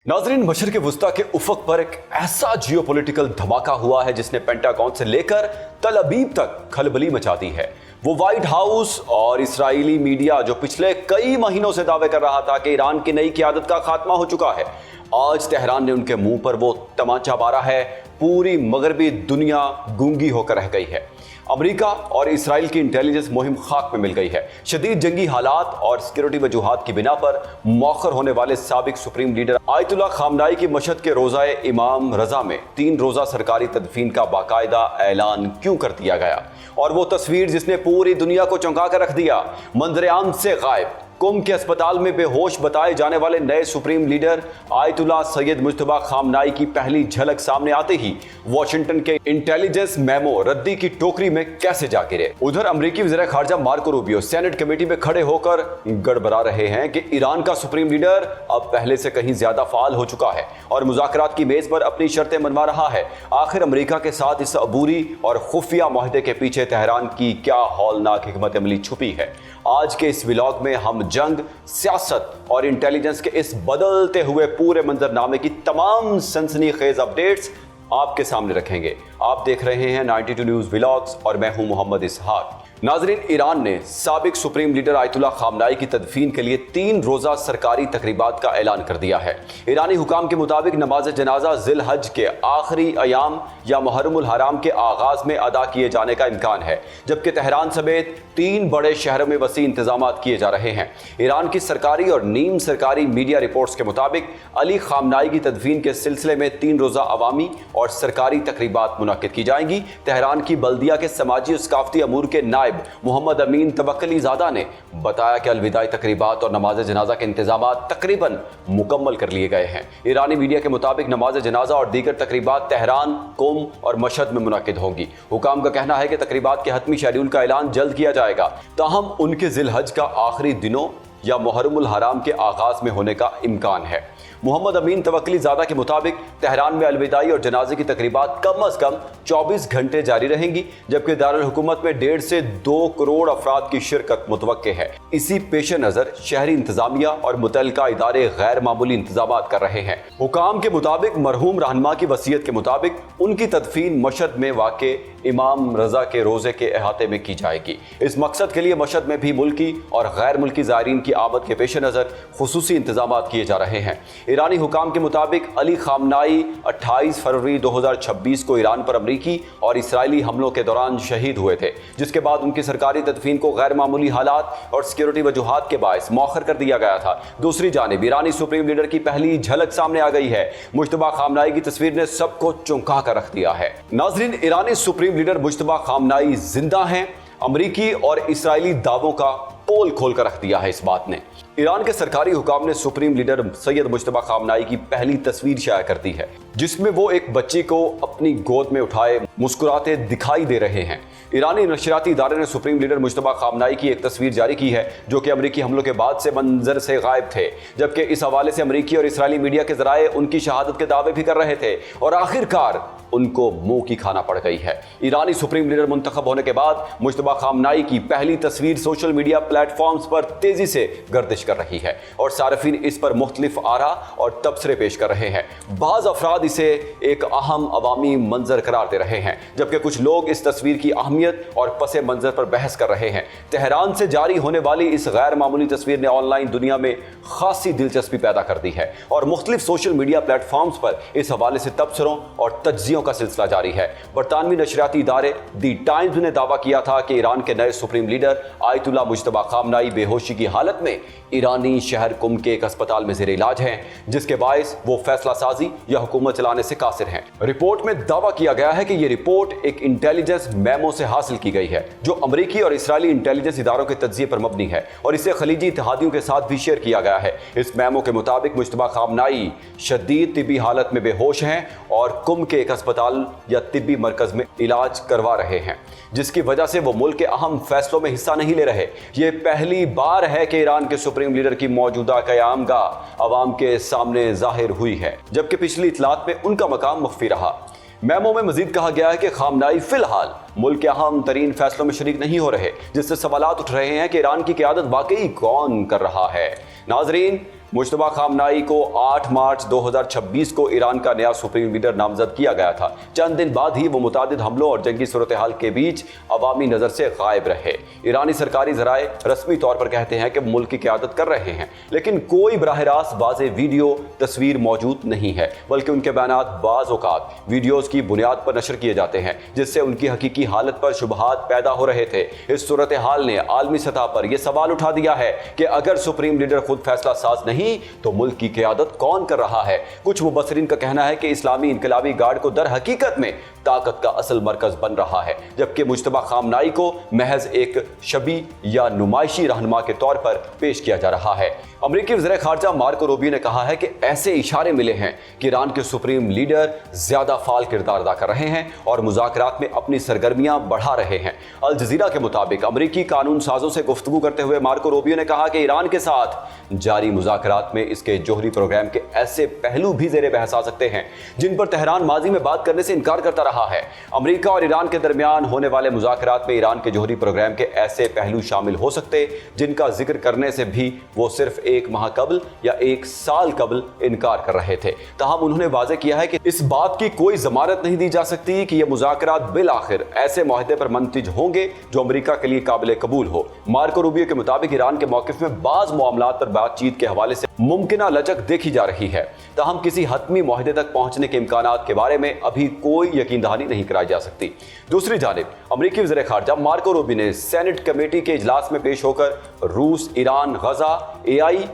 नाजरीन, मशरिक़ वुस्ता के उफ़क़ पर एक ऐसा जियोपॉलिटिकल धमाका हुआ है जिसने पेंटागन से लेकर तल अबीब तक खलबली मचा दी है। वो व्हाइट हाउस और इस्राएली मीडिया जो पिछले कई महीनों से दावे कर रहा था कि ईरान की नई क़यादत का खात्मा हो चुका है, आज तेहरान ने उनके मुंह पर वो तमाचा मारा है। पूरी मगरबी दुनिया गूंगी होकर रह गई है। अमेरिका और इसराइल की इंटेलिजेंस मुहिम खाक में मिल गई है। शदीद जंगी हालात और सिक्योरिटी वजूहात की बिना पर मौखर होने वाले साबिक सुप्रीम लीडर आयतुल्ला खामनाई की मशहद के रोज़ाए इमाम रजा में 3 रोज़ा सरकारी तदफीन का बाकायदा ऐलान क्यों कर दिया गया? और वो तस्वीर जिसने पूरी दुनिया को चौंका कर रख दिया, मंजर आम से गायब। कुम के अस्पताल में बेहोश बताए जाने वाले नए supreme leader Ayatollah Sayyid Mojtaba Khamenei की पहली झलक सामने आते ही वाशिंगटन के इंटेलिजेंस मेमो रद्दी की टोकरी में कैसे जा गिरे। उधर अमेरिकी वज़ीर ख़ारजा मार्को रूबियो सेनेट कमेटी में खड़े होकर गड़बड़ा रहे हैं कि ईरान का सुप्रीम लीडर अब पहले से कहीं ज्यादा फाल हो चुका है और मुज़ाकरात की मेज पर अपनी शर्तें मनवा रहा है। आखिर अमेरिका के साथ इस अबूरी और खुफिया माहदे के पीछे तेहरान की क्या हौलनाक हिकमत अमली छुपी है? आज के इस व्लॉग में हम जंग, सियासत और इंटेलिजेंस के इस बदलते हुए पूरे मंजरनामे की तमाम सनसनीखेज अपडेट्स आपके सामने रखेंगे। आप देख रहे हैं 92 न्यूज़ व्लॉग्स और मैं हूं मोहम्मद इसहाक। नाजरीन, ईरान ने साबिक सुप्रीम लीडर आयतुल्ला खामनाई की तदफीन के लिए 3 रोज़ा सरकारी तकरीबात का ऐलान कर दिया है। ईरानी हुकाम के मुताबिक नमाज जनाजा जिल हज के आखिरी अयाम या मुहर्रमुल हराम के आगाज में अदा किए जाने का इम्कान है, जबकि तेहरान समेत 3 बड़े शहरों में वसी इंतजाम किए जा रहे हैं। ईरान की सरकारी और नीम सरकारी मीडिया रिपोर्ट्स के मुताबिक अली खामनाई की तदफीन के सिलसिले में 3 रोज़ा अवामी और सरकारी तकरीबात मुनक्किद की जाएंगी। तेहरान की बल्दिया के समाजी और सकाफती अमूर के नायब मोहम्मद अमीन तवक्कली ज़ादा ने बताया कि अलविदाई तकरीबात और नमाज जनाजा के इंतजाम तकरीबन मुकम्मल कर लिए गए हैं। ईरानी मीडिया के मुताबिक नमाज जनाजा और दीगर तकरीबात तेहरान, कुम और मशहद में मुनक्किद होंगी। हुकाम का कहना है कि तकरीबात के हतमी शेड्यूल का ऐलान जल्द किया जाएगा, ताहम उनके जिल हज का आखिरी दिनों या मुहर्रमुल हराम के आगाज में होने का इम्कान है। मोहम्मद अमीन तवक्कली ज़ादा के मुताबिक तेहरान में अलविदाई और जनाजे की तकरीबात कम अज़ कम 24 घंटे जारी रहेंगी, जबकि दारुल हुकूमत में 1.5 से 2 करोड़ अफराद की शिरकत मुतवक्के है। इसी पेश नज़र शहरी इंतजामिया और मुतल्लिका इदारे गैर मामूली इंतजाम कर रहे हैं। हुकाम के मुताबिक मरहूम रहनुमा की वसीयत के मुताबिक उनकी तदफीन मशहद में वाक़े इमाम रजा के रोज़े के अहाते में की जाएगी। इस मकसद के लिए मशहद में भी मुल्की और गैर मुल्की ज़ायरीन की आमद के पेश नज़र खुसूसी इंतजाम किए जा रहे हैं। ईरानी हुकाम के मुताबिक अली खामनाई 28 फरवरी 2026 को ईरान पर अमरीकी और इसराइली हमलों के दौरान शहीद हुए थे, जिसके बाद उनकी सरकारी तदफीन को गैर मामूली हालात और सिक्योरिटी वजूहात के बायस मौखर कर दिया गया था। दूसरी जानिब ईरानी सुप्रीम लीडर की पहली झलक सामने आ गई है। मुज्तबा खामनाई की तस्वीर ने सबको चौंका कर रख दिया है। नाजरीन, ईरानी सुप्रीम लीडर मुज्तबा खामनाई जिंदा हैं। अमरीकी और इसराइली दावों का पोल खोल कर रख दिया है इस बात ने। ईरान के सरकारी हुकाम ने supreme leader Sayyid Mojtaba Khamenei की पहली तस्वीर शाया कर दी है, जिसमें वो एक बच्ची को अपनी गोद में उठाए मुस्कुराते दिखाई दे रहे हैं। ईरानी नशरियाती इदारे ने सुप्रीम लीडर मुज्तबा खामनाई की एक तस्वीर जारी की है, जो कि अमरीकी हमलों के बाद से मंजर से गायब थे, जबकि इस हवाले से अमरीकी और इसराइली मीडिया के जराए उनकी शहादत के दावे भी कर रहे थे और आखिरकार उनको मुंह की खाना पड़ गई है। ईरानी सुप्रीम लीडर मुंतखब होने के बाद मुज्तबा खामनाई की पहली तस्वीर सोशल मीडिया प्लेटफॉर्म्स पर तेजी से गर्दिश कर रही है और सार्फिन इस पर मुख्तलिफ आरा और तबसरे पेश कर रहे हैं। बाज़ अफराद इसे एक अहम अवामी मंजर करार दे रहे हैं, जबकि कुछ लोग इस तस्वीर की अहमियत और पसे मंजर पर बहस कर रहे हैं। तेहरान से जारी होने वाली इस गैर मामूली तस्वीर ने ऑनलाइन दुनिया में खासी दिलचस्पी पैदा कर दी है और मुख्तलिफ सोशल मीडिया प्लेटफॉर्म्स पर इस हवाले से तबसरों और तज्जियों का सिलसिला जारी है। बरतानवी नशरियाती इदारे दी टाइम्स ने दावा किया था कि ईरान के नए supreme leader Ayatollah Mojtaba Khamenei बेहोशी की हालत में ईरानी शहर कुम के एक अस्पताल में ज़ेर इलाज हैं, जिसके बायस वो फैसला साजी या हुकूमत चलाने से कासिर हैं। रिपोर्ट में दावा किया गया है कि ये रिपोर्ट एक इंटेलिजेंस मेमो से हासिल की गई है, जो अमरीकी और इसराइली इंटेलिजेंस इदारों के तज्जिए पर मबनी है और इसे खलीजी इत्तेहादियों के साथ भी शेयर किया गया है। इस मेमो के मुताबिक मुज्तबा खामनाई शदीद तिब्बी हालत में बेहोश हैं और कुम के एक अस्पताल या तिब्बी मरकज में इलाज करवा रहे हैं, जिसकी वजह से वो मुल्क के अहम फैसलों में हिस्सा नहीं ले रहे। ये पहली बार है कि ईरान के सुप्रीम लीडर की मौजूदा क़यामगाह अवाम के सामने जाहिर हुई है, जबकि पिछली इतलात में उनका मकाम मख्फी रहा। मेमो में मजीद कहा गया है कि खामनाई फिलहाल मुल्क के अहम तरीन फैसलों में शरीक नहीं हो रहे, जिससे सवालात उठ रहे हैं कि ईरान की क़यादत वाकई कौन कर रहा है। नाजरीन, मुश्तबा खामनाई को 8 मार्च 2026 को ईरान का नया सुप्रीम लीडर नामजद किया गया था। चंद दिन बाद ही वो मुतादिद हमलों और जंगी सूरत हाल के बीच अवामी नजर से गायब रहे। ईरानी सरकारी जराए रस्मी तौर पर कहते हैं कि मुल्क की क़यादत कर रहे हैं, लेकिन कोई बराह रास्त वाज़ेह वीडियो तस्वीर मौजूद नहीं है, बल्कि उनके बयानात बाज़ औक़ात वीडियोज़ की बुनियाद पर नशर किए जाते हैं, जिससे उनकी हकीकी हालत पर शुबहात पैदा हो रहे थे। इस सूरत हाल ने आलमी सतह पर यह सवाल उठा दिया है कि अगर सुप्रीम लीडर खुद फैसला साज नहीं तो मुल्क की क़यादत कौन कर रहा है। कुछ मुबस्सरीन का कहना है कि इस्लामी इनकलाबी गार्ड को दर हकीकत में ताकत का असल मरकज बन रहा है, जबकि मुश्तबा खामनाई को महज एक शबी या नुमाइशी रहनुमा के तौर पर पेश किया जा रहा है। अमरीकी वज़ीर ख़ारजा मार्को रूबियो ने कहा है कि ऐसे इशारे मिले हैं कि ईरान के सुप्रीम लीडर ज्यादा फाल किरदार अदा कर रहे हैं और मुज़ाकरात में अपनी सरगर्मियां बढ़ा रहे हैं। अल जज़ीरा के मुताबिक अमरीकी कानून साजों से गुफ्तगू करते हुए मार्को रूबियो ने कहा कि ईरान के साथ जारी मुज़ाकरात में इसके जोहरी प्रोग्राम के ऐसे पहलू भी ज़ेरे बहस आ सकते हैं जिन पर तेहरान माजी में बात करने से इनकार करता रहा है। अमरीका और ईरान के दरमियान होने वाले मुज़ाकरात में ईरान के जोहरी प्रोग्राम के ऐसे पहलू शामिल हो सकते जिनका जिक्र करने से भी वो सिर्फ एक माह कबल या एक साल कबल इनकार कर रहे थे। ताहम उन्होंने वाज़ेह किया है कि इस बात की कोई जमानत नहीं दी जा सकती कि ये मुज़ाकरात बिल आखिर ऐसे मुआहदे पर मंतज होंगे जो अमरीका के लिए काबिल कबूल हो। मार्को रूबियो के मुताबिक ईरान के मौक़िफ़ में बाज़ मामलात पर बातचीत के हवाले से मुमकिना लचक देखी जा रही है, ताहम किसी हतमी मुआहदे तक पहुंचने के इम्कानात के बारे में अभी कोई यकीन दहानी नहीं कराई जा सकती। दूसरी जानिब अमरीकी वज़ीर ख़ारजा मार्को रूबियो ने सेनेट कमेटी के इजलास में पेश होकर रूस, ईरान, गजा, AI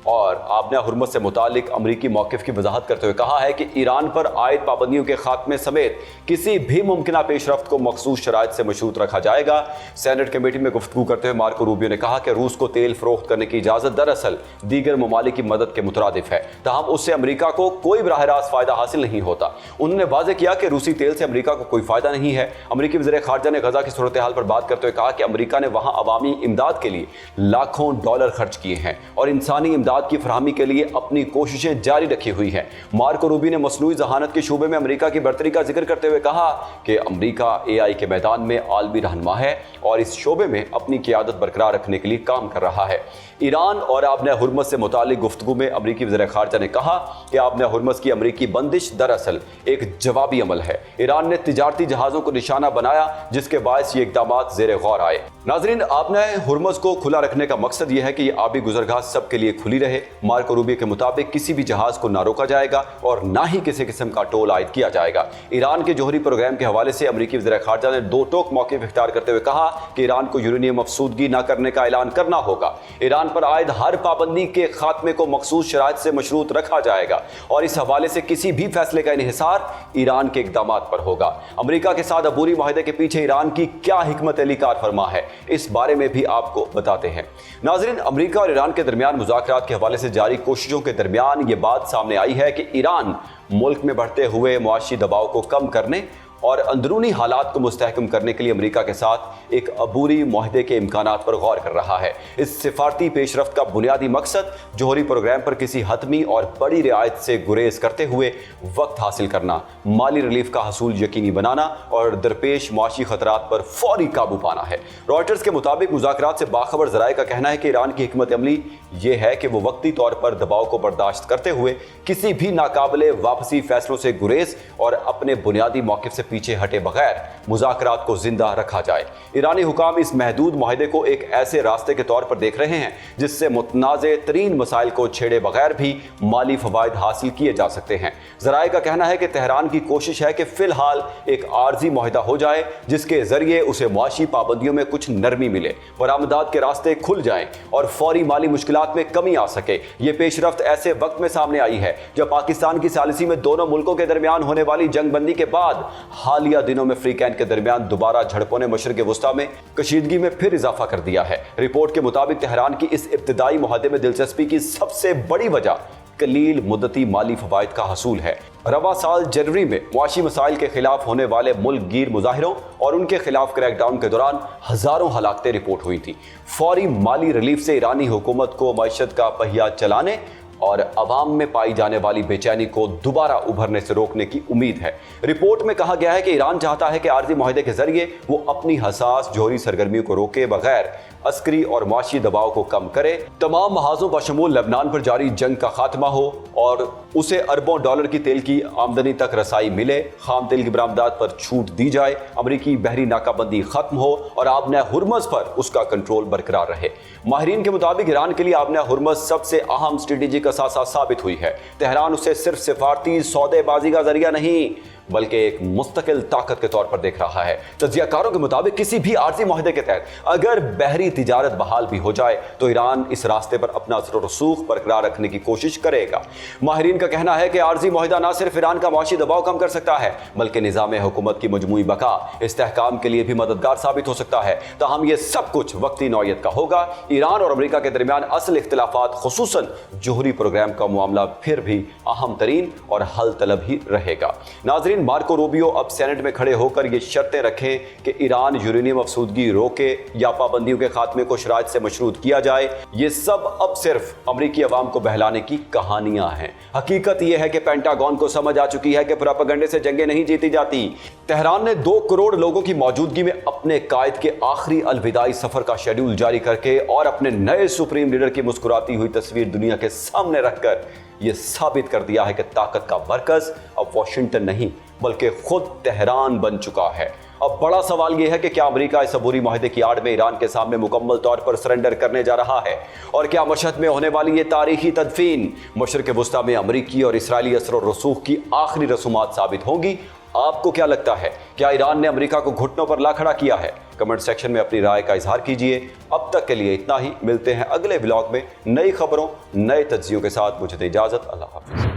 और आबना हुर्मुज़ से मुतालिक अमरीकी मौक़िफ़ की वजाहत करते हुए कहा है कि ईरान पर आयद पाबंदियों के खात्मे समेत किसी भी मुमकिना पेशरफ्त को मखसूस शराइत से मशरूत रखा जाएगा। सेनेट कमेटी में गुफ्तगू करते हुए मार्को रूबियो ने कहा कि रूस को तेल फरोख्त करने की इजाज़त दरअसल दीगर ममालिक की मदद के मुतरादिफ है, ताहम उससे अमरीका को कोई बराह रास्त फ़ायदा हासिल नहीं होता। उन्होंने वाज़ेह किया कि रूसी तेल से अमरीका को कोई फ़ायदा नहीं है। अमरीकी वज़ीर ख़ारजा ने गजा की सूरत हाल पर बात करते हुए कहा कि अमरीका ने वहाँ अवामी इमदाद के लिए लाखों डॉलर खर्च किए हैं और इंसानी इमदाद की फराहमी के लिए अपनी कोशिशें जारी रखी हुई हैं। मार्को रूबियो ने मसनूई जहानत के शूबे में अमरीका की बढ़तरी का जिक्र करते हुए कहा कि अमरीका AI के मैदान में आलमी रहनुमा है और इस शोबे में अपनी क़यादत बरकरार रखने के लिए काम कर रहा है। ईरान और आबना हुर्मुज़ से मुतालिक गुफ्तगू में अमरीकी वज़ीर ख़ारजा ने कहा कि आबना हुर्मुज़ की अमरीकी बंदिश दरअसल एक जवाबी अमल है। ईरान ने तिजारती जहाज़ों को निशाना बनाया जिसके बायस ये इक़दामात ज़ेरे गौर आए। नाज़रीन, आबना हुर्मुज़ को खुला रखने का मकसद यह है कि यह आबी गुज़रगाह सबके लिए खुली रहे। मार्को रूबियो के मुताबिक किसी भी जहाज़ को ना रोका जाएगा और ना ही किसी किस्म का टोल आयद किया जाएगा। ईरान के जोहरी प्रोग्राम के हवाले से अमरीकी वज़ीर ख़ारजा ने दो टोक मौक़िफ़ इख्तियार करते हुए कहा कि ईरान को यूरेनियम अफसूदगी न करने का ऐलान करना होगा। ईरान पर आयद हर पाबंदी के खात्मे को मखसूस शराइत से मशरूत रखा जाएगा और इस हवाले से किसी भी फैसले का इन्हिसार ईरान के इक़दामात पर होगा। अमरीका के साथ अबूरी मुआहदे के पीछे ईरान की क्या हिकमत अली कार फरमा है, इस बारे में भी आपको बताते हैं। नाज़रीन, अमरीका और ईरान के दरमियान मुज़ाकरात के हवाले से जारी कोशिशों के दरमियान ये बात सामने आई है कि ईरान मुल्क में बढ़ते हुए मुआशी दबाव को कम करने और अंदरूनी हालात को मुस्तहकम करने के लिए अमरीका के साथ एक अबूरी मुआहदे के इम्कानात पर गौर कर रहा है। इस सिफारती पेशरफ्त का बुनियादी मकसद जोहरी प्रोग्राम पर किसी हतमी और बड़ी रियायत से गुरेज करते हुए वक्त हासिल करना, माली रिलीफ का हसूल यकीनी बनाना और दरपेश मुआशी खतरात पर फौरी काबू पाना है। रॉयटर्स के मुताबिक मुज़ाकरात से बाखबर ज़राए का कहना है कि ईरान की हिकमत अमली ये है कि वो वक्ती तौर पर दबाव को बर्दाश्त करते हुए किसी भी नाकाबिले वापसी फैसलों से गुरेज और अपने बुनियादी मौक़िफ़ से पीछे हटे बगैर मुज़ाकरात को जिंदा रखा जाए। ईरानी हुकाम इस महदूद मुआहदे को एक ऐसे रास्ते के तौर पर देख रहे हैं जिससे मुतनाज़े तरीन मसाइल को छेड़े बगैर भी माली फ़वाइद हासिल किए जा सकते हैं। ज़राए का कहना है कि तेहरान की कोशिश है कि फ़िलहाल एक आर्जी मुआहदा हो जाए जिसके ज़रिए उसे मुआशी पाबंदियों में कुछ नरमी मिले, बरामदात के रास्ते खुल जाएं और फौरी माली मुश्किलात में कमी आ सके। ये पेशरफ्त ऐसे वक्त में सामने आई है जब पाकिस्तान की सालिसी में दोनों मुल्कों के दरमियान होने वाली जंग बंदी के बाद हालिया दिनों में अफ्रीकैन के दरमियान दोबारा झड़पों ने मशरिक़ वुस्ता में कशीदगी में फिर इजाफा कर दिया है। रिपोर्ट के मुताबिक तेहरान की इस इब्तिदाई मुआहदे में दिलचस्पी की सबसे बड़ी वजह कलील मुद्दती माली फवायद का हसूल है। रवा साल जनवरी में मुआशी मसाइल के खिलाफ होने वाले मुल्क गिर मुजाहिरों और उनके खिलाफ क्रैकडाउन के दौरान हजारों हलाकतें रिपोर्ट हुई थी। फौरी माली रिलीफ से ईरानी हुकूमत को मईशत का पहिया चलाने और अवाम में पाई जाने वाली बेचैनी को दोबारा उभरने से रोकने की उम्मीद है। रिपोर्ट में कहा गया है कि ईरान चाहता है कि आर्जी मुआहदे के जरिए वो अपनी हसास जौहरी सरगर्मियों को रोके बगैर अस्करी और माशी दबाव को कम करे, तमाम महाजों बशमूल लेबनान पर जारी जंग का खात्मा हो और उसे अरबों डॉलर की तेल की आमदनी तक रसाई मिले, खाम तेल की बरामदात पर छूट दी जाए, अमरीकी बहरी नाकाबंदी खत्म हो और आबने हुर्मज पर उसका कंट्रोल बरकरार रहे। माहिरीन के मुताबिक ईरान के लिए आबने हुर्मज सबसे अहम स्ट्रेटेजिक असासा साबित हुई है। तेहरान उसे सिर्फ सिफारती सौदेबाजी का जरिया नहीं बल्कि एक मुस्तकिल ताकत के तौर पर देख रहा है। तज्जियाकारों के मुताबिक किसी भी आर्जी मुआहदे के तहत अगर बहरी तिजारत बहाल भी हो जाए तो ईरान इस रास्ते पर अपना असर और रसूख बरकरार रखने की कोशिश करेगा। माहिरीन का कहना है कि आर्जी मुआहदा न सिर्फ ईरान का माशी दबाव कम कर सकता है बल्कि निज़ाम हुकूमत की मजमूई बका इस्तेहकाम के लिए भी मददगार साबित हो सकता है। ताहम ये सब कुछ वक्ती नौयत का होगा। ईरान और अमेरिका के दरमियान असल इख्तिलाफात खुसूसन जोहरी प्रोग्राम का मामला फिर भी अहम तरीन और हल तलब ही रहेगा। नाज़रीन, मार्को रूबियो अब सेनेट में खड़े होकर ये शर्तें रखें कि ईरान यूरेनियम अफसूदगी रोके या पाबंदियों के खात्मे को शराइत से मशरूत किया जाए, ये सब अब सिर्फ अमरीकी अवाम को बहलाने की कहानियां हैं। हकीकत यह है कि पेंटागन को समझ आ चुकी है कि प्रोपेगेंडे से जंगें नहीं जीती जाती। तेहरान ने 2 करोड़ लोगों की मौजूदगी में अपने कायद के आखिरी अलविदाई सफर का शेड्यूल जारी करके और अपने नए सुप्रीम लीडर की मुस्कुराती हुई तस्वीर दुनिया के सामने रखकर यह साबित कर दिया है कि ताकत का मरकज अब वाशिंगटन नहीं बल्कि खुद तेहरान बन चुका है। अब बड़ा सवाल यह है कि क्या अमेरिका इस अबूरी मुआहदे की आड़ में ईरान के सामने मुकम्मल तौर पर सरेंडर करने जा रहा है, और क्या मशहद में होने वाली ये तारीखी तदफीन मशरिक वस्ता में अमरीकी और इसराइली असर और रसूख की आखिरी रसूमात साबित होंगी? आपको क्या लगता है, क्या ईरान ने अमेरिका को घुटनों पर ला खड़ा किया है? कमेंट सेक्शन में अपनी राय का इजहार कीजिए। अब तक के लिए इतना ही। मिलते हैं अगले व्लॉग में नई खबरों, नए तज्जियों के साथ। मुझे दे इजाजत। अल्लाह हाफिज।